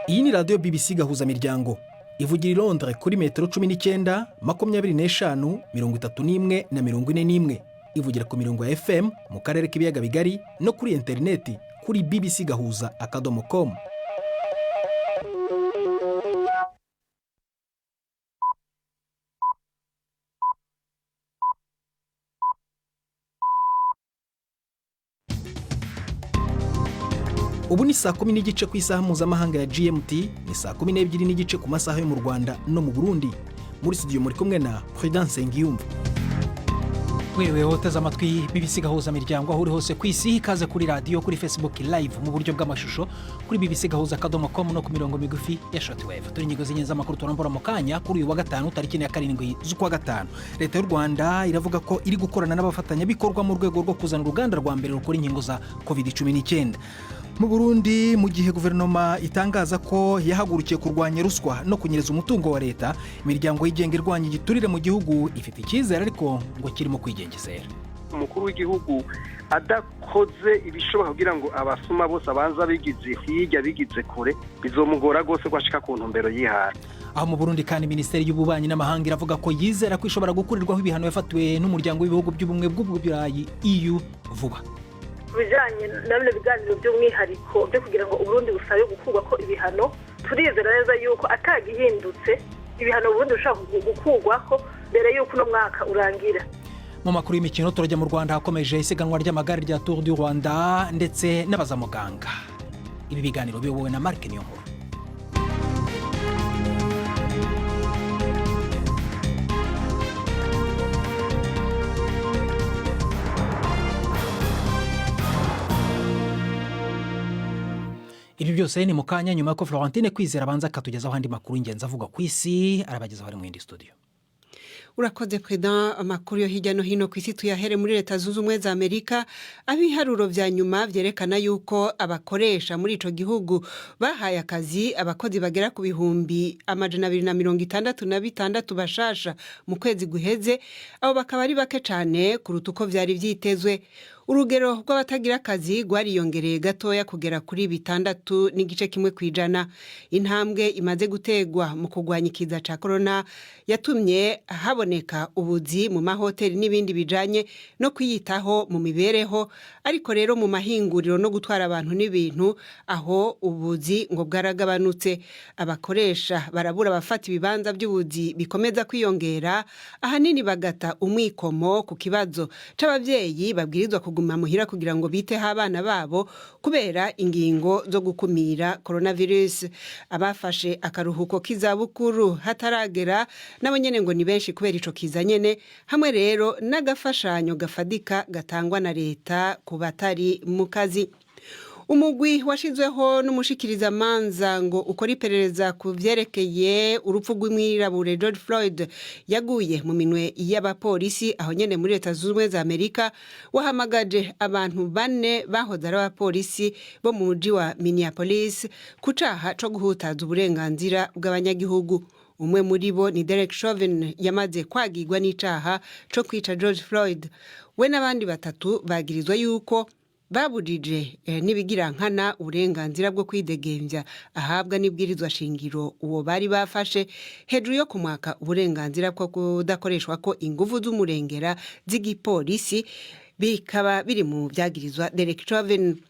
Iyi ni radio BBC Gahuza Miryango. Ivugira i Londres kuri metero 19, 25, 31 na 41. Ivugira ku mirongo ya FM mu karere k'ibiyaga bigari no kuri interineti kuri bbcgahuza.com. Ubu ni saa 10 n'igice ku isaha mpuzamahanga ya GMT, ni saa 12 n'igice ku masaha yo mu Rwanda no mu Burundi. Muri studio muri kumwe na Prudence Ngiyumva. Wewe hoteza amatwi BBC Gahuza Miryango aho uri hose ku isi, ikaze kuri radio, kuri Facebook live mu buryo bw'amashusho, kuri bbcgahuza.com no ku mirongo migufi ya shortwave. Turi inyigo z'inyenza makuru turambura mu kanya kuri uyu wa gatanu tariki ya 7 z'ukwa gatanu. Leta y'u Rwanda iravuga ko iri gukorana n'abafatanya bikorwa mu rwego rwo kuzana uruganda rwa mbere rukora inkingo za COVID-19. Mu Burundi, mu gihe guverinoma itangaza ko yahagurukiye kurwanya ruswa no kunyereza umutungo wa leta, imiryango yigenga irwanya igiturire mu gihugu ifite icyizere ariko ngo kirimo kwigengesera. Umukuru w'igihugu adakoze ibishoboka kugira ngo abasuma bose abanza bigize hirya bigize kure, bizomugora gose kwashika ku ntumbero yihara. Aho mu Burundi kandi Minisiteri y'Ububanyi n'Amahanga iravuga ko yizera ko ishobora gukurirwaho ibihano yafatiwe n'umuryango w'ibihugu by'ubumwe bw'uburayi EU vuba. Bijanye nabyo biganiro by'umwihariko byo kugira ngo Uburundi busabe gukurwa ko ibihano, turizera neza yuko atagihindutse ibihano Uburundi bushaka gukurwa ko mbere yuko no mwaka urangira. Mu makuru y'imikino turajya mu Rwanda hakomeje isiganwa ry'amagare rya Tour du Rwanda ndetse n'abazamuganga. Ibi biganiro biyobowe na Mark Niyonkuru. Ibi byose ni mukanya nyuma ko Florentine Kwizera abanza akatugezaho andi makuru ingenzi avuga ku isi, arabagezaho ari mu yindi studio. Urakoze President, amakuru yo hirya no hino ku isi tuyahere muri Leta Zunze Ubumwe za Amerika. Abiharuro vya nyuma vyerekana yuko abakoresha muri ico gihugu bahaye akazi abakozi bagera ku bihumbi 266 bashasha mu kwezi guheze, abo bakaba ari bake cyane kuruta uko vyari vyitezwe. Urugero rw'abatagira akazi rwariyongereye gatoya kugera kuri 6.1%. Intambwe imaze gutegwa mu kugwanya ikiza ca corona yatumye haboneka ubuzi mu mahoteli n'ibindi bijanye no kwiyitaho mu mibereho, ariko rero mu mahinguriro no gutwara abantu n'ibintu aho ubuzi ngo bwaragabanutse. Abakoresha barabura abafata ibibanza by'ubuzi bikomeza kwiyongera, ahanini bagata umwikomo ku kibazo c'abavyeyi babwirizwa kuguma muhira kugira ngo biteho abana babo kubera ingingo zo gukumira coronavirus. Abafashe akaruhuko k'izabukuru hataragera nabo nyene ngo ni benshi kubera ico kiza nyene, hamwe rero n'agafashanyo gafadika gatangwa na leta ku batari mu kazi. Umugwi washizweho n'umushikiriza manza ngo ukora iperereza ku vyerekeye urupfu rw'umwirabure George Floyd yaguye mu minwe y'abapolisi aho nyene muri Leta Zunze Ubumwe za Amerika, wahamagaje abantu 4 bahoze ari abapolisi bo mu muji wa Minneapolis ku caha co guhutaza uburenganzira bw'abanyagihugu. Umwe muri bo ni Derek Chauvin yamaze kwagirwa n'icaha co kwica George Floyd. We n'abandi batatu bagirizwa yuko babujije n'ibigirankana uburenganzira bwo kwidegembya ahabwa n'ibwirizwa shingiro uwo bari bafashe hejuru yo kumwaka uburenganzira bwo kudakoreshwa ko inguvu z'umurengera z'igipolisi, bikaba biri mu byagirizwa Derek Chauvin.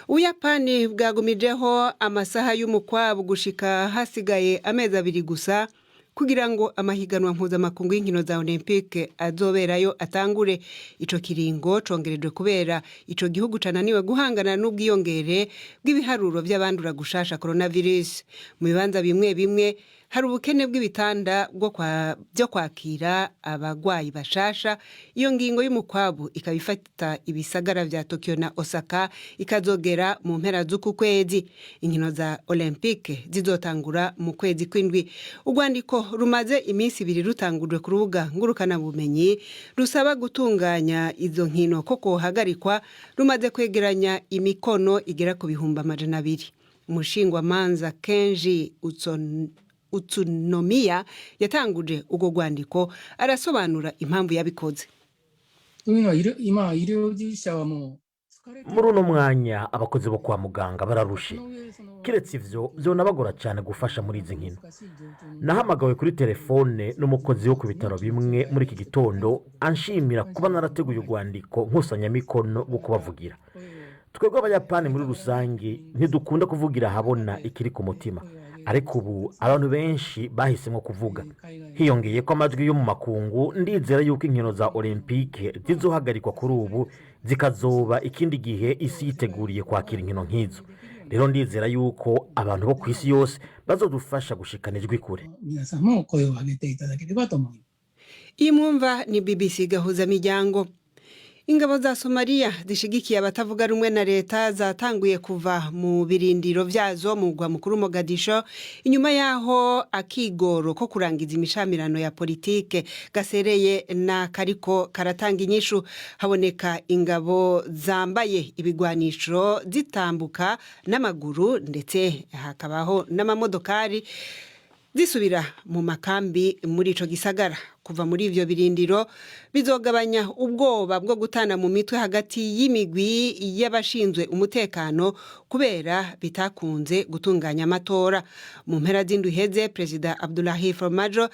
Uyapani bwagumijeho amasaha y'umukwabu gushika hasigaye amezi 2 gusa kugira ngo amahiganwa mpuzamakungu y'inkino za Olympique azoberayo atangure. Ico kiringo congerejwe kubera ico gihugu cananiwe guhangana n'ubwiyongere bw'ibiharuro by'abandura gushasha coronavirus. Mu bibanza bimwe bimwe hari ubukene bw'ibitanda byo kwakira abagwayi bashasha. Iyo ngingo y'umukwabu ikabifata ibisagara vya Tokyo na Osaka ikazogera mu mpera z'uku kwezi. Inkino za Olympique zizotangura mu kwezi kw'indwi. Urwandiko rumaze iminsi 2 rutangujwe ku rubuga ngurukana bumenyi rusaba gutunganya izo nkino koko hagarikwa, rumaze kwegeranya imikono igera ku bihumbi 200. Umushingwa manza Kenji Utsunomiya yatanguje ugo rwandiko arasobanura impamvu yabikoze. muri uno mwanya abakozi bo kwa muganga bararushe kiretse ivyo vyonabagora cyane gufasha muri izi nkino. Nahamagawe kuri telefone n'umukozi wo ku bitaro bimwe muri iki gitondo anshimira kuba narateguye urwandiko nkusanyamikono bwo kubavugira. Twebwe abayapani muri rusange ntidukunda kuvugira habona ikiri ku mutima, ariko ubu abantu benshi bahisemo kuvuga. Hiyongeye ko amajwi yo mu makungu, ndizera yuko inkino za Olympique zizohagarikwa kuri ubu zikazoba ikindi gihe isi yiteguriye kwakira inkino nk'izo. Rero ndizera yuko abantu bo ku isi yose bazodufasha gushikana ijwi kure. Iyi mwumva ni BBC Gahuza Miryango. Ingabo za Somalia zishigikiye abatavuga rumwe na leta zatanguye kuva mu birindiro vyazo mu mugwa mukuru Mogadisho inyuma yaho akigoro ko kurangiza imishamirano ya politike gasereye na kariko karatanga inyishu. Haboneka ingabo zambaye ibigwanisho zitambuka n'amaguru ndetse hakabaho n'amamodokari zisubira mu makambi muri ico gisagara. Kuva muri ivyo birindiro bizogabanya ubwoba bwo gutana mu mitwe hagati y'imigwi y'abashinzwe umutekano kubera bitakunze gutunganya amatora. Mu mpera z'indwi iheze Perezida Abdullahi Formajo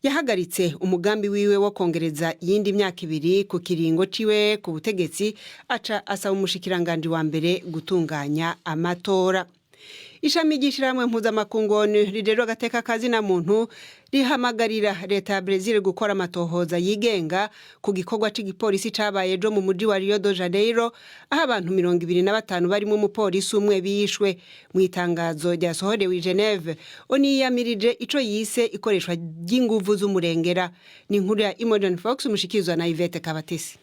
yahagaritse umugambi wiwe wo kongereza iyindi myaka 2 ku kiringo ciwe ku butegetsi, aca asaba umushikiranganje wa mbere gutunganya amatora. Ishami ry'ishiramwe mpuzamakungu rirero gateka kazi na muntu rihamagarira leta ya Brazil gukora amatohoza yigenga ku gikorwa c'igipolisi cabaye ejo mu muji wa Rio de Janeiro, aho abantu 25 barimo umupolisi umwe bishwe. Mu itangazo ryasohorewe i Geneve, oniyamirije ico yise ikoreshwa ry'inguvu z'umurengera. Ni inkuru ya Imogen Fox mushikizwa na Yvette Kabatesi.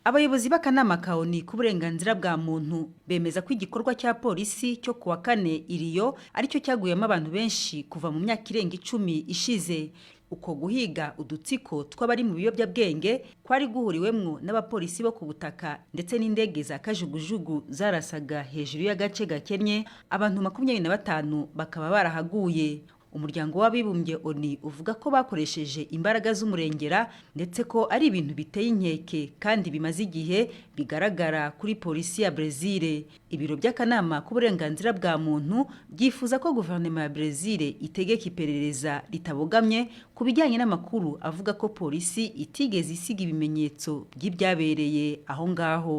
Abayobozi b'akanama kaoni ku burenganzira bwa muntu bemeza ko igikorwa cya polisi cyo kuwa kane iriyo aricyo cyaguyemo abantu benshi kuva mu myaka irenga 10 ishize. Uko guhiga udutsiko tw'abari mu biyobyabwenge kwari guhuriwemwo n'abapolisi bo ku butaka ndetse n'indege za kajugujugu zarasaga hejuru y'agace gakennye, abantu 25 bakaba barahaguye. Umuryango w'abibumbye ONU uvuga ko bakoresheje imbaraga z'umurengera ndetse ko ari ibintu biteye inkeke kandi bimaze igihe bigaragara kuri polisi ya Brazil. Ibiro by'akanama ku burenganzira bwa muntu byifuza ko guverinoma ya Brazil itegeka iperereza ritabogamye ku bijyanye n'amakuru avuga ko polisi itigeze isiga ibimenyetso by'ibyabereye aho ngaho.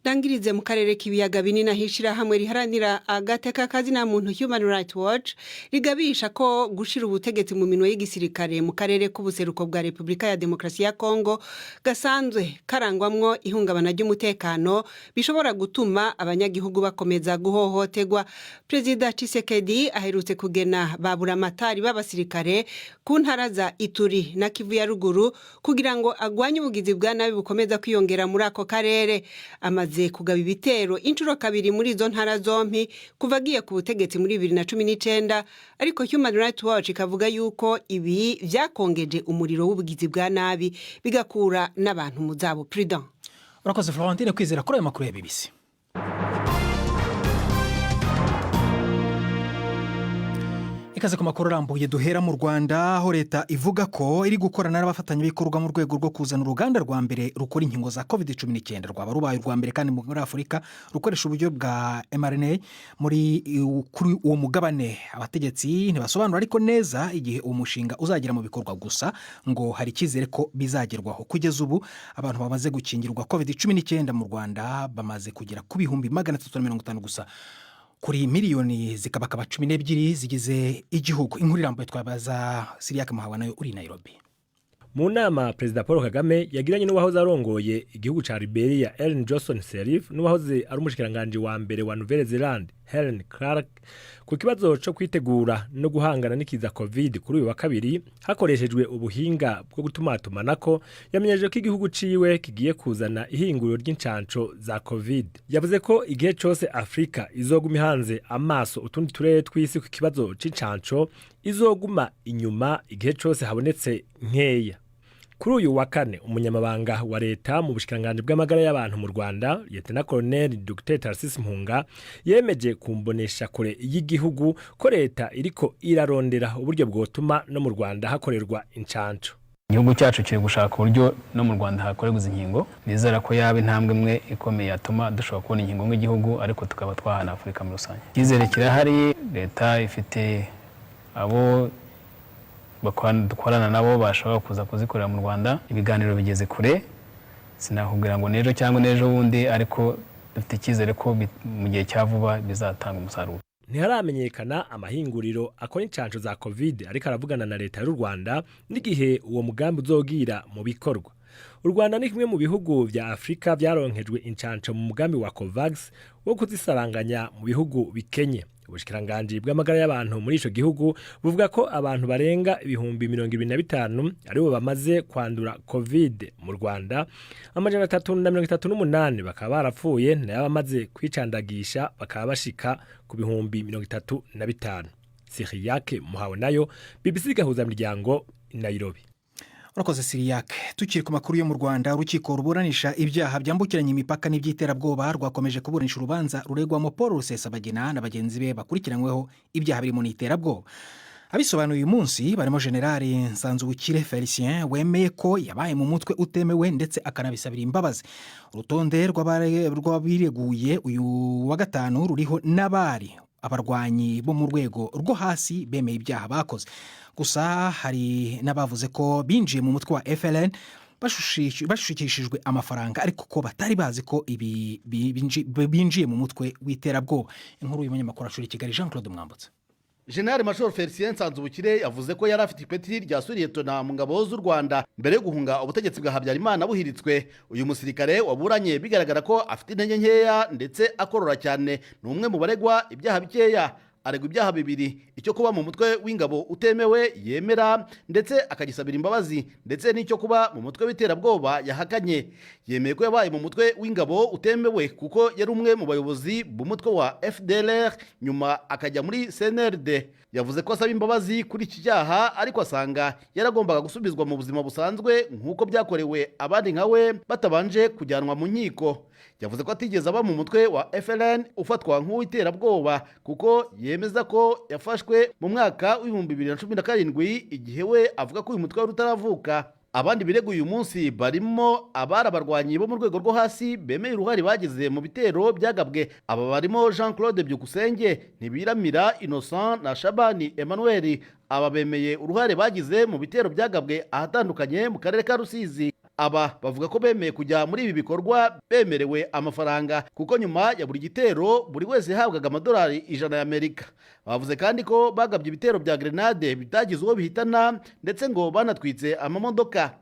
Dangirize mu karere k'ibiyaga binini hishira hamwe riharanira agateka kazi na muntu Human Rights Watch rigabisha ko gushira ubutegetsi mu minwe y'igisirikare mu karere k'ubuseruko bwa Republika ya Demokarasi ya Kongo gasanzwe karangwamwo ihungabana ry'umutekano bishobora gutuma abanyagihugu bakomeza guhohoterwa. Perezida Tshisekedi aherutse kugena babura amatari b'abasirikare ku ntara za Ituri na Kivu ya ruguru kugira ngo agwanye ubugizi bwa nabi bukomeza kwiyongera muri ako karere. Amaze kugaba ibitero inshuro 2 muri izo ntara zompi kuva agiye ku butegetsi muri 2019, ariko Human Rights Watch ikavuga yuko ibi vyakongeje umuriro w'ubugizi bwa nabi bigakura n'abantu mu zabo. Prudent. Urakoze Florentine kwizera kuri ayo makuru ya BBC. Ikaze ku makuru arambuye duhera mu Rwanda, aho leta ivuga ko iri gukorana n'abafatanyabikorwa mu rwego rwo kuzana uruganda rwa mbere rukora inkingo za COVID-19 rwaba rubaye urwa mbere kandi muri Afurika rukoresha uburyo bwa mRNA kuri uwo mugabane. Abategetsi ntibasobanura ariko neza igihe uwo mushinga uzagira mu bikorwa, gusa ngo hari ikizere ko bizagerwaho. Kugeza ubu abantu bamaze gukingirwa COVID-19 mu Rwanda bamaze kugera ku bihumbi 350 gusa kuri miliyoni zikabakaba 12 zigize igihugu. Inkuru irambuye twabaza Siriake Muhawa nayo uri Nairobi. Mu nama Perezida Paul Kagame yagiranye n'uwahoze arongoye igihugu ca Liberia Ellen Johnson Sirleaf n'uwahoze ari umushikiranganje wa mbere wa Nouvelle-Zélande Helen Clark ku kibazo cyo kwitegura no guhangana n'ikiza COVID kuri uyu wa kabiri hakoreshejwe ubuhinga bwo gutumatumanako. Yamenyeje ko igihugu ciwe kigiye kuzana ihinguriro ry'incanco za COVID. Yavuze ko igihe cyose Afrika izoguma hanze amaso utundi turere tw'isi ku kibazo c'incanco izoguma inyuma igihe cyose habonetse nkeya. Kuri uyu wa kane umunyamabanga wa leta mu bushikiranganje bw'amagara y'abantu mu Rwanda Lieutenant Colonel Dr. Tarcisse Mpunga yemeje kumbonesha kure y'igihugu ko leta iriko irarondera uburyo bwotuma no mu Rwanda hakorerwa incanco. igihugu cyacu kiri gushaka uburyo no mu Rwanda hakorerwa izi nkingo nizera ko yaba intambwe imwe ikomeye yatuma dushobora kubona inkingo nk'igihugu ariko tukaba twahana Afurika muri rusange. Icyizere kirahari, leta ifite abo dukorana nabo bashobora kuza kuzikorera mu Rwanda. Ibiganiro bigeze kure, sinakubwira ngo n'ejo cyangwa n'ejo bundi, ariko dufite icyizere ko mu gihe cya vuba bizatanga umusaruro. Ntiharamenyekana amahinguriro akora incanco za covid ariko aravugana na leta y'u Rwanda n'igihe uwo mugambi uzogira mu bikorwa. U Rwanda ni kimwe mu bihugu vya Afrika vyaronkejwe incanco mu mugambi wa COVAX wo kuzisaranganya mu bihugu bikenye. Ubushikiranganje bw'amagara y'abantu muri ico gihugu buvuga ko abantu barenga 25,000 aribo bamaze kwandura covid mu Rwanda, 338 bakaba barapfuye nayo bamaze kwicandagisha bakaba bashika ku 35,000. Siriyake muhawe nayo BBC Gahuza miryango Nairobi. Urakoze Siriyake. Tukiri ku makuru yo mu Rwanda, urukiko ruburanisha ibyaha byambukiranya imipaka n'ibyiterabwoba rwakomeje kuburanisha urubanza ruregwamo Paul Rusesabagina na bagenzi be bakurikiranyweho ibyaha birimo n'iterabwoba. Abisobanuye uyu munsi barimo General Nsanzubukire Felicien wemeye ko yabaye mu mutwe utemewe ndetse akanabisabira imbabazi. Urutonde rw'abireguye uyu wa gatanu ruriho n'abari abarwanyi bo mu rwego rwo hasi bemeye ibyaha bakoze. Gusa hari n'abavuze ko binjiye mu mutwe wa FLN bashushikishijwe amafaranga ariko ko batari bazi ko ibi binjiye mu mutwe w'iterabwoba. Inkuru y'umunyamakuru ashuri Kigali Jean Claude Mwambutse. General Major Felicien Nsanzubukire yavuze ko yari afite ipeti rya Suriyetona mu ngabo z'u Rwanda mbere yo guhunga ubutegetsi bwa Habyarimana buhiritswe. Uyu musirikare waburanye bigaragara ko afite intege nkeya ndetse akorora cyane, ni umwe mu baregwa ibyaha bikeya. Aregwa ibyaha bibiri, icyo kuba mu mutwe w'ingabo utemewe yemera ndetse akagisabira imbabazi, ndetse n'icyo kuba mu mutwe w'iterabwoba yahakanye. Yemeye ko yabaye mu mutwe w'ingabo utemewe kuko yari umwe mu bayobozi b'umutwe wa FDLR nyuma akajya muri CNRD. Yavuze ko asaba imbabazi kuri iki cyaha ariko asanga yaragombaga gusubizwa mu buzima busanzwe nk'uko byakorewe abandi nkawe batabanje kujyanwa mu nkiko. Yavuze ko atigeze aba mu mutwe wa FLN ufatwa nk'uw'iterabwoba kuko yemeza ko yafashwe mu mwaka w'2017 igihe we avuga ko uyu mutwe wari utaravuka. Abandi birego uyu munsi barimo abari abarwanyi bo mu rwego rwo hasi bemeye uruhare bagize mu bitero byagabwe. Aba barimo Jean Claude Byukusenge, Ntibiramira Innocent na Shabani Emmanuel. Aba bemeye uruhare bagize mu bitero byagabwe ahatandukanye mu karere ka Rusizi. Aba bavuga ko bemeye kujya muri ibi bikorwa bemerewe amafaranga kuko nyuma ya buri gitero buri wese yahabwaga amadolari 100 y'Amerika. Bavuze kandi ko bagabye ibitero bya grenade bitagize uwo bihitana ndetse ngo banatwitse amamodoka.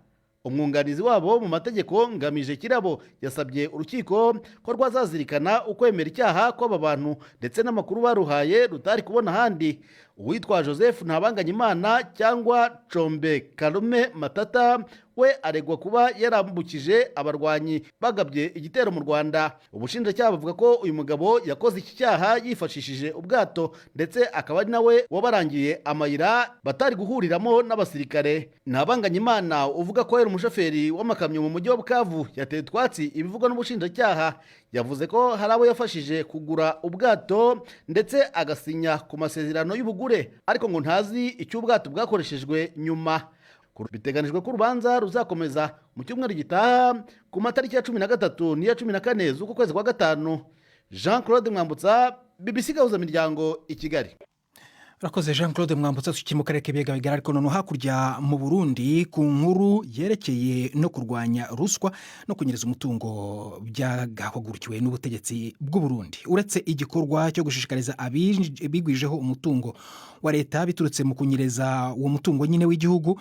Umwunganizi wabo mu mategeko Ngamije Kirabo yasabye urukiko ko rwazazirikana ukwemera icyaha kw'aba bantu ndetse n'amakuru baruhaye rutari kubona ahandi. Uwitwa Joseph Ntabanganyimana cyangwa Combe Karume Matata we aregwa kuba yarambukije abarwanyi bagabye igitero mu Rwanda. Ubushinjacyaha buvuga ko uyu mugabo yakoze iki cyaha yifashishije ubwato ndetse akaba ari nawe wabarangiye amayira batari guhuriramo n'abasirikare. Ntabanganyimana uvuga ko yari umushoferi w'amakamyo mu mujyi wa Bukavu yateye twatsi ibivugwa n'ubushinjacyaha. Yavuze ko hari abo yafashije kugura ubwato ndetse agasinya ku masezerano y'ubugure ariko ngo ntazi icyo ubwato bwakoreshejwe nyuma. Biteganijwe ko urubanza ruzakomeza mu cyumweru gitaha ku matariki ya 13 n'iya 14 z'uko kwezi kwa gatanu. Jean Claude Mwambutsa, BBC Gahuza miryango i Kigali. Urakoze Jean Claude Mwambutsa. Tukiri mu karere k'Ibiyaga bigari ariko none hakurya mu Burundi ku nkuru yerekeye no kurwanya ruswa no kunyereza umutungo byagahagurukiwe n'ubutegetsi bw'u Burundi. Uretse igikorwa cyo gushishikariza abigwijeho umutungo wa leta biturutse mu kunyereza uwo mutungo nyine w'igihugu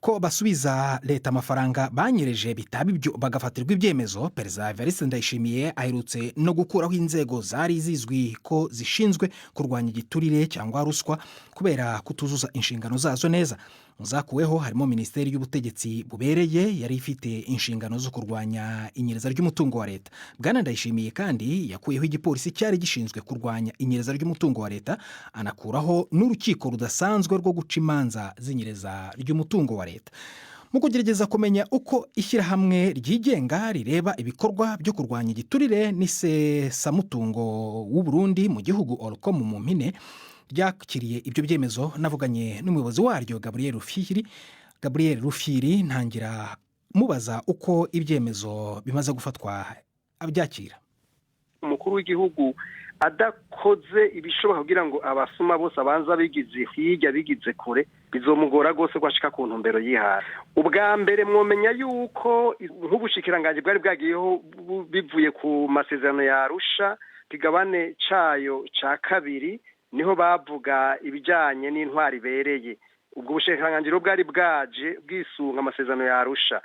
ko basubiza leta amafaranga banyereje bitaba ibyo bagafatirwa ibyemezo, Perezida Evariste Ndayishimiye aherutse no gukuraho inzego zari zizwi ko zishinzwe kurwanya igiturire cyangwa ruswa kubera kutuzuza inshingano zazo neza. Muzakuweho harimo Minisiteri y'Ubutegetsi bubereye yari ifite inshingano zo kurwanya inyereza ry'umutungo wa leta. Bwana Ndayishimiye kandi yakuyeho igipolisi cyari gishinzwe kurwanya inyereza ry'umutungo wa leta, anakuraho n'urukiko rudasanzwe rwo guca imanza z'inyereza ry'umutungo wa leta. Mu kugerageza kumenya uko ishyirahamwe ryigenga rireba ibikorwa byo kurwanya igiturire n'isesamutungo w'u Burundi mu gihugu Orcom mu mpine ryakiriye ibyo byemezo, navuganye n'umuyobozi waryo Gabriel Rufyiri Gabriel Rufyiri ntangira mubaza uko ibyemezo bimaze gufatwa abyakira. Umukuru w'igihugu adakoze ibishoboka kugira ngo abasuma bose abanza bigize hirya bigize kure bizomugora gose kwashika ku ntumbero yihaye. Ubwa mbere mwomenya yuko nk'ubushikiranganje bwari bwagiyeho bivuye ku masezerano ya Arusha kigabane cayo ca kabiri niho bavuga ibijanye n'intwari bereye. Ubwo bushikiranganje bwari bwaje bwisunga amasezerano ya Arusha.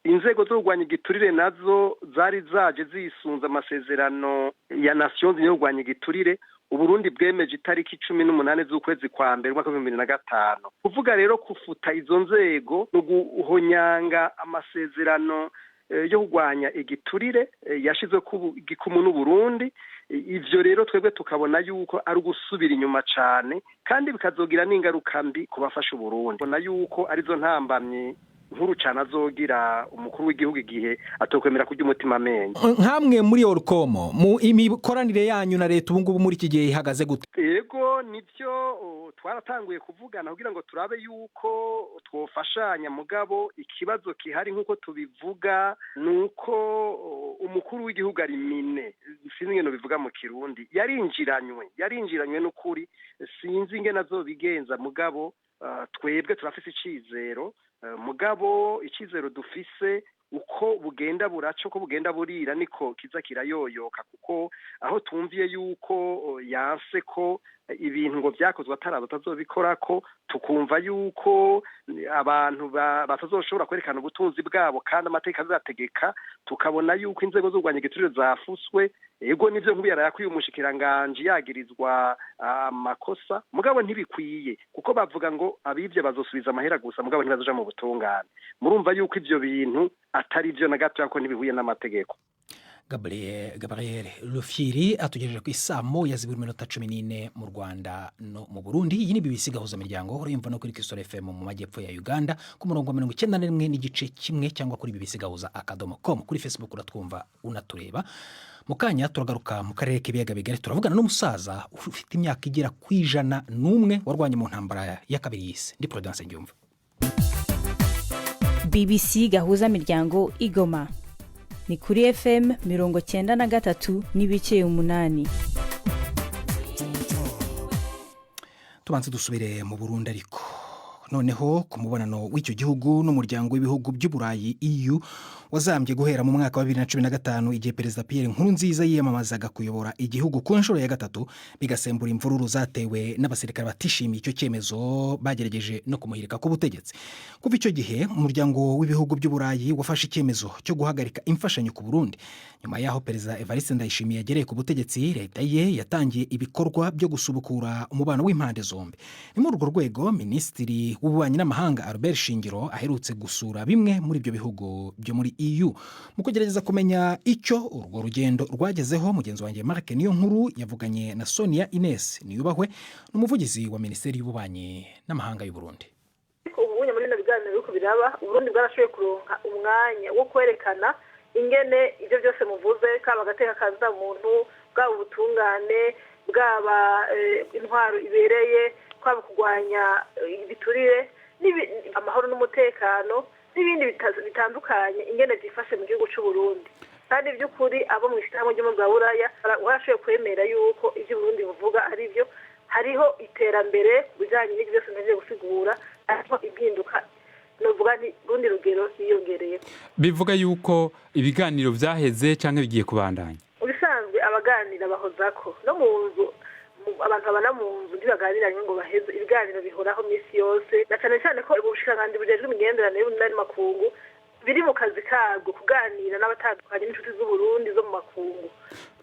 Inzego zo kurwanya igiturire nazo zari zaje zisunza amasezerano ya Nations Unies yo kurwanya igiturire. Uburundi bwemeje itariki 18 z'ukwezi kwa mbere mwaka 2005. Kuvuga rero kufuta izo nzego no guhonyanga amasezerano yo kurwanya igiturire yashizwe ku gikumu n'Uburundi. Ivyo rero twebwe tukabona yuko ari gusubira inyuma cyane kandi bikazogira n'ingaruka mbi kubafasha Uburundi. Bona yuko arizo ntambamye nkuru cyane azogira umukuru w'igihugu igihe atokwemera kujya umutima amenye. Nkamwe muri Orcomo mu imikoranire yanyu na leta ubungubu muri iki gihe ihagaze gute? Yego nivyo twaratanguye kuvugana kugira ngo turabe yuko twofashanya mugabo ikibazo kihari nkuko tubivuga nuko umukuru w'igihugu ari mine sinzi ngeno bivuga mu Kirundi yarinjiranywe n'ukuri sinzi ngene azobigenza mugabo twebwe turafise icizero mugabo icizero dufise uko bugenda buraco ko bugenda burira niko kiza kirayoyoka kuko aho tumviye yuko yanse ko ibintu ngo byakozwe atarazo tazobikorako tukumva yuko abantu batazoshobora kwerekana ubutunzi bwabo kandi amateka azategeka tukabona yuko inzego zo kurwanya igiturire zafuswe ego nivyo nkubiyara yakwiye umushikiranganje yagirizwa amakosa mugabo ntibikwiye kuko bavuga ngo abivye bazosubiza amahera gusa mugabo ntibazoja mu butungane murumva yuko ivyo bintu atari byo na gato yako ntibihuye n'amategeko. Gabriel Rufyiri atugejeje ku isamo ya 14 mu Rwanda no mu Burundi. Iyi ni BBC Gahuza Miryango urumva no kuri Kisoro FM mu majyepfo ya Uganda ku murongo wa 91 n'igice kimwe cyangwa kuri bbcgahuza.com. Kuri Facebook uratwumva unatureba. Mukanya turagaruka mu karere k'ibiyaga bigari turavugana n'umusaza ufite imyaka igera ku 101 warwanye mu ntambara ya kabiri y'isi. Ndi Prudence Ngiyumva. BBC Gahuza Miryango Igoma ni kuri FM 93 n'ibice 8. Tubanze dusubire mu Burundi ariko noneho ku mubonano w'icyo gihugu n'umuryango w'ibihugu by'Uburayi EU wazambye guhera mu mwaka wa 2015 igihe Perezida Pierre Nkurunziza yiyamamazaga kuyobora igihugu ku nshuro ya gatatu bigasembura imvururu zatewe n'abasirikare batishimiye icyo cyemezo bagerageje no kumuhirika ku butegetsi. Kuva icyo gihe umuryango w'ibihugu by'Uburayi wafashe icyemezo cyo guhagarika imfashanyo ku Burundi. Nyuma yaho Perezida Evariste Ndayishimiye yagereye ku butegetsi leta ye yatangiye ibikorwa byo gusubukura umubano w'impande zombi. Ni muri urwo rwego Minisitiri w'ububanyi n'amahanga Albert Shingiro aherutse gusura bimwe muri ibyo bihugu byo muri EU mu kugerageza kumenya icyo urwo rugendo rwagezeho. Mugenzi wanjye Mark niyo nkuru yavuganye na Sonia Ines Niyubahwe n'umuvugizi wa Minisiteri y'ububanyi n'amahanga y'u Burundi. Ubu muri bino biganiro biko biraba Burundi bwarashoboye kuronka umwanya wo kwerekana ingene ibyo byose muvuze kaba gateka kaza muntu bwaba ubutungane bwaba intwaro ibereye kwaba kugwanya ibiturire amahoro n'umutekano n'ibindi bitandukanye ingene byifashe mu gihugu cy'u Burundi. Kandi by'ukuri abo mu ishyirahamwe ryo mu Buraya barashoboye kwemera yuko ibyo Burundi buvuga ari byo hariho iterambere bijanye n'ibyo byose nje gusigura ariko impinduka novuga nti Burundi rugero hiyongereye. Bivuga yuko ibiganiro vyaheze canke bigiye kubandanya. Ubisanzwe abaganira bahozako no mu nzu abantu babana mu nzu ntibaganira ngo baheze ibiganiro bihoraho misi yose na cyane cyane ko ubushikanganje bujejwe imigenderanire n'andi makungu biri mu kazi kabwo kuganira n'abatandukanye n'inshuti z'u Burundi zo mu makungu.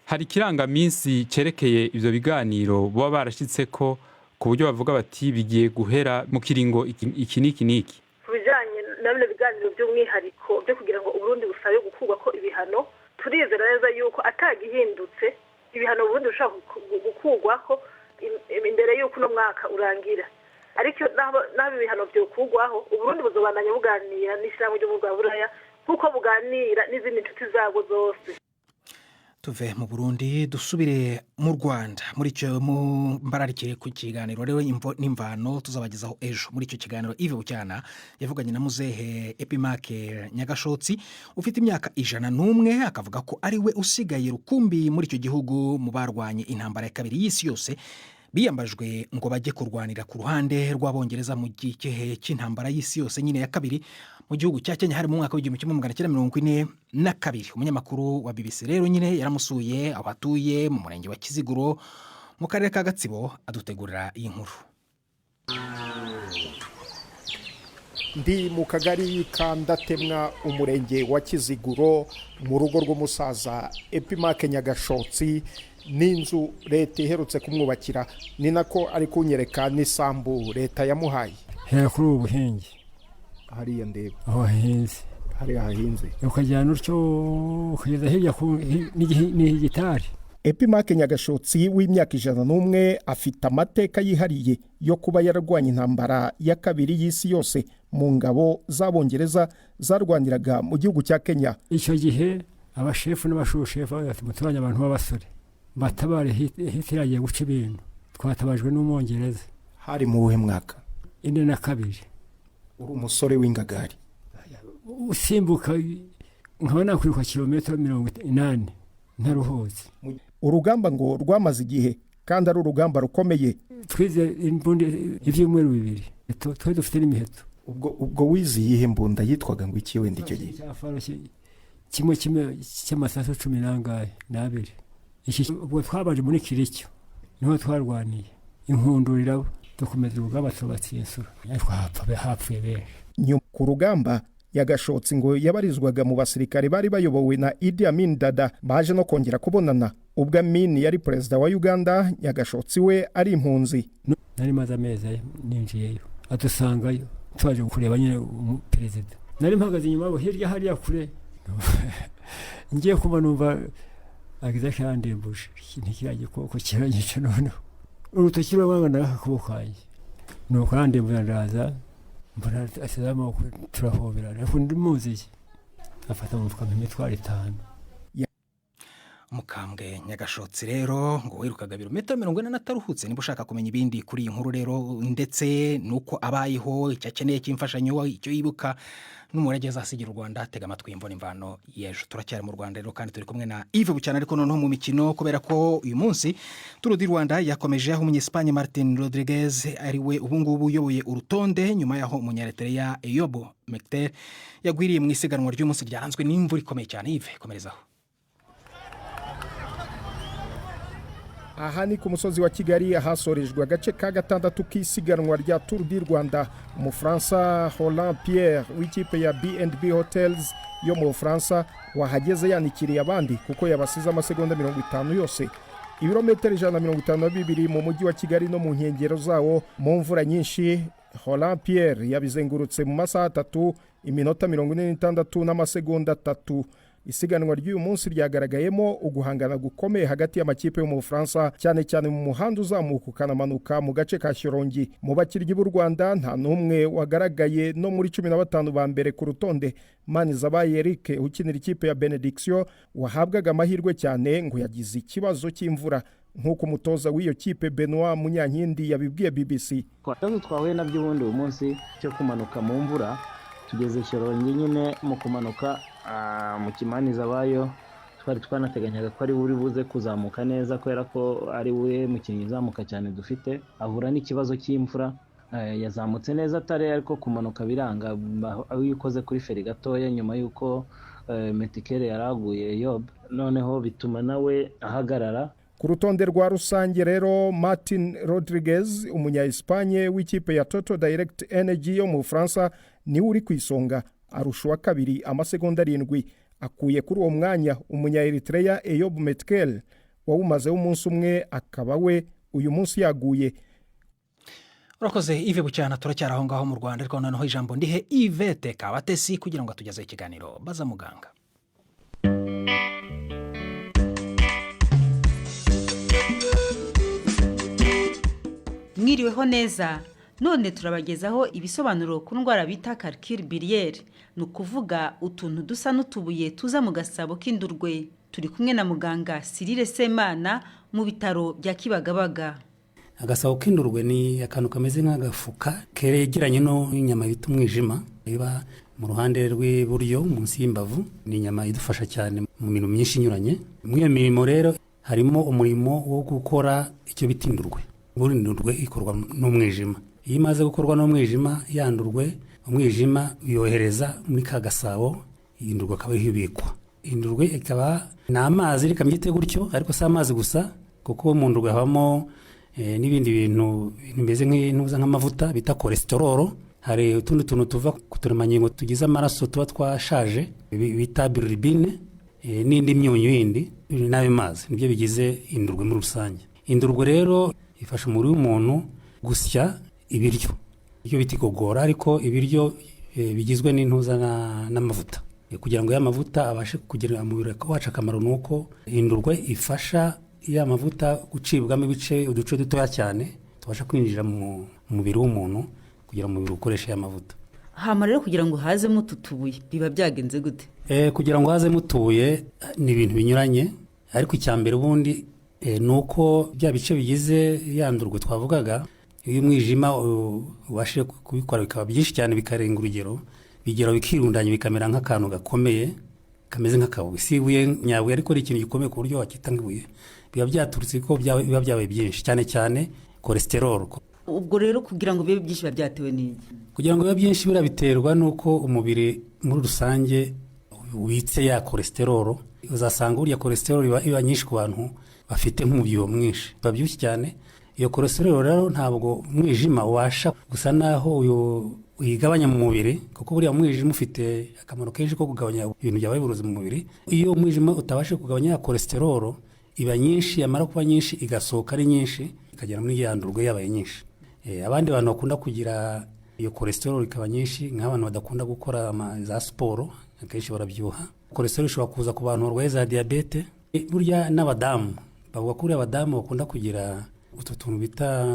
Hari kirangaminsi cerekeye ivyo biganiro bo barashitseko ku buryo bavuga bati bigiye guhera mu kiringo iki niki kubijanye na bino biganiro by'umwihariko byo kugira ngo Uburundi busabe gukurwa ko ibihano turizera neza yuko atagihindutse ibihano Burundi bushaka gukurwaho imbere y'uko no mwaka urangira. Ariko naho ibihano byo kugwaho Uburundi buzobandanya buganira n'ishyirahamwe ryo mu Buraya kuko buganira n'izindi nshuti zabo zose. tuve mu Burundi dusubire mu Rwanda muri icyo mbararikire ku kiganiro rero n'imvano tuzabagezaho ejo muri icyo kiganiro Yves Bucyana yavuganye na muzehe Epimake Nyagashotsi ufite imyaka 101 akavuga ko ari we usigaye rukumbi muri icyo gihugu mu barwanye intambara ya kabiri y'isi yose biyambajwe ngo bajye kurwanira ku ruhande rw'abongereza mu gihe cy'intambara y'isi yose nyine ya kabiri mu gihugu cya Kenya hari mu mwaka w'1942. Umunyamakuru wa BBC rero nyine yaramusuye aho atuye mu murenge wa Kiziguro mu karere ka Gatsibo adutegurira iyi nkuru. Ndi mu kagari ka Ndatemwa umurenge wa Kiziguro mu rugo rw'umusaza Epimake Nyagashotsi n'inzu leta iherutse kumwubakira ni nako ari kunyereka n'isambu leta yamuhaye. Hera kuri ubuhingi hariya ndeba aho hahinze hariya hahinze ukajyana utyo kugeza hirya ni gitari. Epimake Nyagashotsi w'imyaka 101 afite amateka yihariye yo kuba yararwanye intambara ya kabiri y'isi yose mu ngabo z'abongereza zarwaniraga mu gihugu cya Kenya. Icyo gihe abashefu n'abashushefu bati muturanye abantu b'abasore batabare hitiragiye guca ibintu twatabajwe n'umwongereza. Hari mu buhe mwaka? 42. Uri umusore w'ingagari usimbuka nkabona kwiruka kilometero 80 ntaruhoze. Urugamba ngo rwamaze igihe kandi ari urugamba rukomeye. Twize imbunda ibyumweru 2 twe dufite n'imiheto. Ubwo wizi yihe mbunda yitwaga ngo iki wenda icyo gihe? Kimwe cy'amasaso 12. Iki ubwo twabaje muri Kiricyo niho twarwaniye inkundurira dukomeza urugamba tubatsinsura hapfuye benshi. Ku rugamba Nyagashotsi ngo yabarizwaga mu basirikare bari bayobowe na Idi Amin Dada baje no kongera kubonana ubwo Amin yari perezida wa Uganda. Nyagashotsi we ari impunzi. Nari maze amezi ninjiyeyo adusangayo twaje kureba nyine perezida. Nari mpagaze inyuma abo hirya hariya kure ngiye kuba numva agize cyandembuje ntikiraje koko kiranyica noneho urutoki rw'abana nakubukanye nuko yandembuje ndaza mbona asizamo turahobera ariko ndi muzi afata umufuka imitwaro 5. Mukambwe Nyagashotsi rero ngo wirukaga birometero 40 ataruhutse. Niba ushaka kumenya ibindi kuri iyi nkuru rero ndetse nuko abayeho icyakeneye cy'imfashanyo icyo yibuka n'umurage zasigira u Rwanda tega amatwi imvano imvano yejo. Turacyari mu Rwanda rero kandi turi kumwe na Yves Bucyana ariko noneho mu mikino kubera ko uyu munsi Tour du Rwanda yakomeje aho umunyespagne Martin Rodriguez ari we ubungubu uyoboye urutonde nyuma yaho umunyaretereya Eyob Metkel yagwiriye mu isiganwa ry'umunsi ryaranzwe n'imvura ikomeye cyane. Yves komerezaho. Aha ni ku musozi wa Kigali ahasorejwe agace ka 6 k'isiganwa rya Tour du Rwanda. Umufaransa Roland Pierre w'ikipe ya B&B Hotels yo mu Bufaransa wahageze yanikiriye abandi kuko yabasize amasegonda 50 yose. Ibirometero 152 mu mujyi wa Kigali no mu nkengero zawo mu mvura nyinshi. Roland Pierre yabizengurutse mu masaha 3 iminota 46 n'amasegonda 3. Isiganwa ry'uyu munsi ryagaragayemo uguhangana gukomeye hagati y'amakipe yo mu Bufaransa cyane cyane mu muhanda uzamuka ukanamanuka mu gace ka Shyorongi. Mu bakiryi b'u Rwanda nta numwe wagaragaye no muri 15 ba mbere ku rutonde. Manizabaye Eric ukinira ikipe ya Benediction wahabwaga amahirwe cyane ngo yagize ikibazo cy'imvura nk'uko umutoza w'iyo kipe Benoit Munyankindi yabibwiye BBC. Twahuye nabyo ubundi uyu munsi cyo kumanuka mu mvura tugeze Shyorongi nyine mu kumanuka mu Kimanizabayo twari twanateganyaga ko ari buri buze kuzamuka neza kubera ko ari we mukinnyi uzamuka cyane dufite ahura n'ikibazo cy'imvura. Yazamutse neza atare ariko kumanuka biranga aho yikoze kuri feri gatoya nyuma yuko Metikere yaraguye Eyob noneho bituma nawe ahagarara. Ku rutonde rwa rusange rero Martin Rodriguez umunya-Espagne w'ikipe ya Total Direct Energy yo mu Bufaransa ni uri ku isonga arusha wa kabiri amasegonda 7. Akuye kuri uwo mwanya umunya-Eritrea Eyob Metkel wawumazeho umunsi umwe akaba we uyu munsi yaguye. Urakoze Yves Bucyana. Turacyari aho ngaho mu Rwanda ariko noneho ijambo ndihe Yvette Kabatesi kugira ngo atugeze ikiganiro baza muganga. Mwiriweho neza none turabagezaho ibisobanuro ku ndwara bita calcul biliaire ni ukuvuga utuntu dusa n'utubuye tuza mu gasabo k'indurwe. turi kumwe na muganga Cyrille Semana mu bitaro bya Kibagabaga. Agasabo k'indurwe ni akantu kameze nk'agafuka kegeranye n'inyama bita umwijima iba mu ruhande rw'iburyo munsi y'imbavu. Ni inyama idufasha cyane mu mirimo myinshi inyuranye. Muri iyo mirimo rero harimo umurimo wo gukora icyo bita indurwe. Buri ndurwe ikorwa n'umwijima. Iyo imaze gukorwa n'umwijima yandurwe, umwijima yohereza muri ka gasabo, indurwe akaba ihibikwa. Indurwe ikaba na amazi rikamyite gutyo, ariko si amazi gusa kuko mu ndurwe habamo n'ibindi bintu bimeze nk'amavuta bita cholesterol. Hari utundi tuntu tuva ku turemangingo tugize amaraso tuba twashaje bita bilirubine, n'indi myunyu yindi n'ayo mazi nibyo bigize indurwe muri rusange. Indurwe rero ifasha umubiri w'umuntu gusya ibiryo bita igogora, ariko ibiryo bigizwe n'intuza n'amavuta. Kugira ngo ya mavuta abashe kugira umubiri wacu akamaro, nuko indurwe ifasha ya mavuta gucibwamo ibice uduce dutoya cyane tubasha kwinjira mu mubiri w'umuntu kugira ngo umubiri ukoreshe ya mavuta. Hama rero kugira ngo hazemo ututubuye biba byagenze gute? Kugira ngo hazemo utubuye ni ibintu binyuranye, ariko icyambere ubundi nuko bya bice bigize yandurwe twavugaga, iyo umwijima ubashije kubikora bikaba byinshi cyane bikarenga urugero, bigera bikirundanya bikamera nk'akantu gakomeye kameze nk'akabuye. Si ibuye nyabuye, ariko ari ikintu gikomeye ku buryo wakita nk'ibuye. Biba byaturutse ko biba byabaye byinshi, cyane cyane cholesterol. Ubwo rero kugira ngo bibe byinshi biba byatewe n'iki? Kugira ngo bibe byinshi birabiterwa nuko umubiri muri rusange ubitse ya cholesterol. Uzasanga uriya cholesterol iba nyinshi ku bantu bafite nk'umubyibuho mwinshi, babyibushye cyane. Iyo cholesterol rero ntabwo umwijima ubasha gusa naho uyigabanya mu mubiri, kuko buriya umwijima ufite akamaro kenshi ko kugabanya ibintu byabaye uburozi mu mubiri. Iyo umwijima utabashe kugabanya ya cholesterol iba nyinshi, yamara kuba nyinshi igasohoka ari nyinshi, ikagera muri ya ndurwe yabaye nyinshi. Abandi bantu bakunda kugira iyo cholesterol ikaba nyinshi, nk'abantu badakunda gukora za siporo, akenshi barabyibuha. Cholesterol ishobora kuza ku bantu barwaye za diabete. Burya n'abadamu bavuga ko abadamu bakunda kugira utu tuntu bita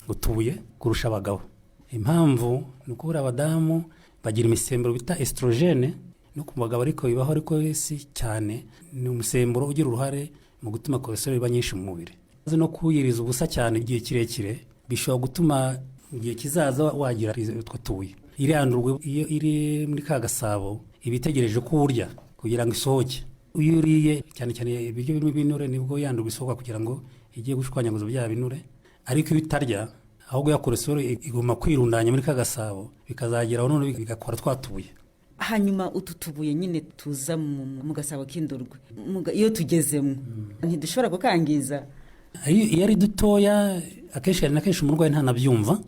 utubuye kurusha abagabo. Impamvu ni uko abadamu bagira imisemburo bita estrogene, no ku bagabo ariko bibaho, ariko si cyane. Ni umusemburo ugira uruhare mu gutuma cholesterol iba nyinshi mu mubiri. No kuyiriza ubusa cyane igihe kirekire bishobora gutuma igihe kizaza wagira utwo tubuye. Irandurwe iyo iri muri ka gasabo ibitegereje ko urya kugira ngo isohoke. Iyo uriye cyane cyane ibiryo birimo ibinure nibwo yandurwe isohoka kugira ngo igiye gushwanyaguza bya binure. Ariko iyo utarya, ahubwo ya cholesterol igomba kwirundanya muri ka gasabo, bikazageraho none bigakora twatubuye. Hanyuma ututubuye nyine tuza mu gasabo k'indurwe, iyo tugezemo ntidushobora kukangiza? Iyo ari dutoya akenshi na kenshi umurwayi ntanabyumva,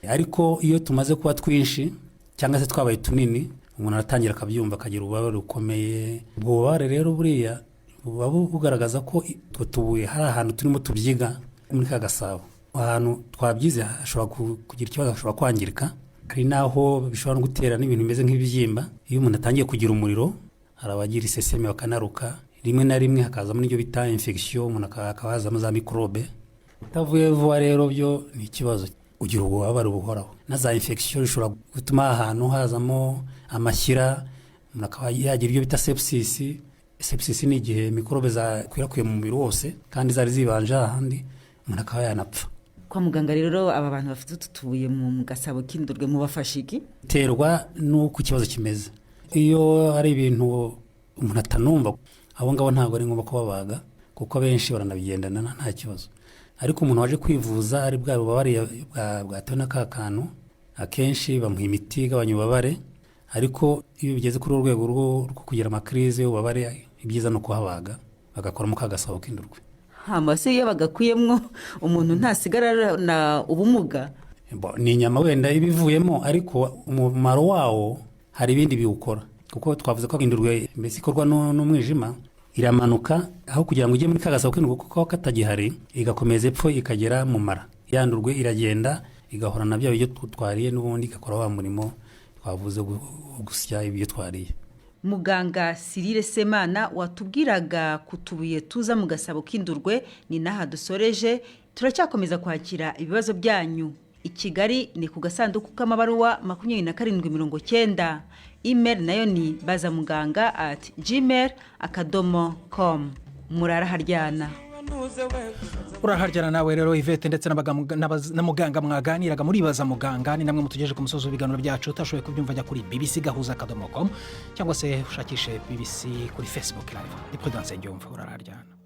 ariko iyo tumaze kuba twinshi cyangwa se twabaye tunini, umuntu aratangira akabyumva, akagira ububabare bukomeye. Ubwo bubabare rero buriya buba bugaragaza ko utwo tubuye hari ahantu turimo tubyiga muri ka gasabo. Ahantu twabyize hashobora kugira ikibazo, hashobora kwangirika. Hari naho bishobora no gutera n'ibintu bimeze nk'ibibyimba. Iyo umuntu atangiye kugira umuriro, hari abagira iseseme bakanaruka, rimwe na rimwe hakazamo n'ibyo bita infection, umuntu akabazamo za microbe. Utavuye vuba rero byo ni ikibazo, ugira ububabare buhoraho. Na za infection zishobora gutuma ahantu hazamo amashyira, umuntu akaba yagira ibyo bita sepsis. Sepsis ni igihe mikorobe zakwirakwiye mu mubiri wose kandi zari zibanje ahandi, umuntu akaba yanapfa. Kwa muganga rero aba bantu bafite ututubuye mu gasabo k'indurwe mubafasha iki? Terwa nuko ikibazo kimeze. Iyo ari ibintu umuntu atanumva, abo ngabo ntabwo ari ngombwa kubabaga, kuko benshi baranabigendana nta kibazo. Ariko umuntu waje kwivuza ari bwa bubabare bwatewe n'aka kantu, akenshi bamuha imiti igabanya ububabare. Ariko iyo bigeze kuri urwego rwo kugira amakrize y'ububabare, ibyiza no kuhabaga bagakoramo ka gasabo k'indurwe. Hamase iyo bagakuyemwo umuntu ntasigarana ubumuga? Ni inyama wenda ibivuyemo, ariko umumaro wawo hari ibindi biwukora, kuko twavuze ko indurwe mbese ikorwa n'umwijima. Iramanuka aho kugira ngo ujye muri ka gasabo k'indurwe kuko katagihari, igakomeza epfo ikagera mu mara. Yandurwe iragenda igahora na bya biryo twariye, n'ubundi igakora wa murimo twavuze gusya ibyo twariye. Muganga Cyrille Semana watubwiraga kutubuye tuza mu gasabo k'indurwe, ni naha dusoreje. Turacyakomeza kwakira ibibazo byanyu. I Kigali ni ku gasanduku k'amabaruwa 2790. Email nayo ni bazamuganga@gmail.com. muraraharyana. uraharyana nawe rero Yvette ndetse na muganga mwaganiraga muribaza muganga ni namwe mutugeje ku musozo w'ibiganiro byacu utashoboye kubyumva jya kuri bbc.gahuza.com cyangwa se ushakishe BBC kuri Facebook live. Ni Prudence Ngiyumva uraharyana.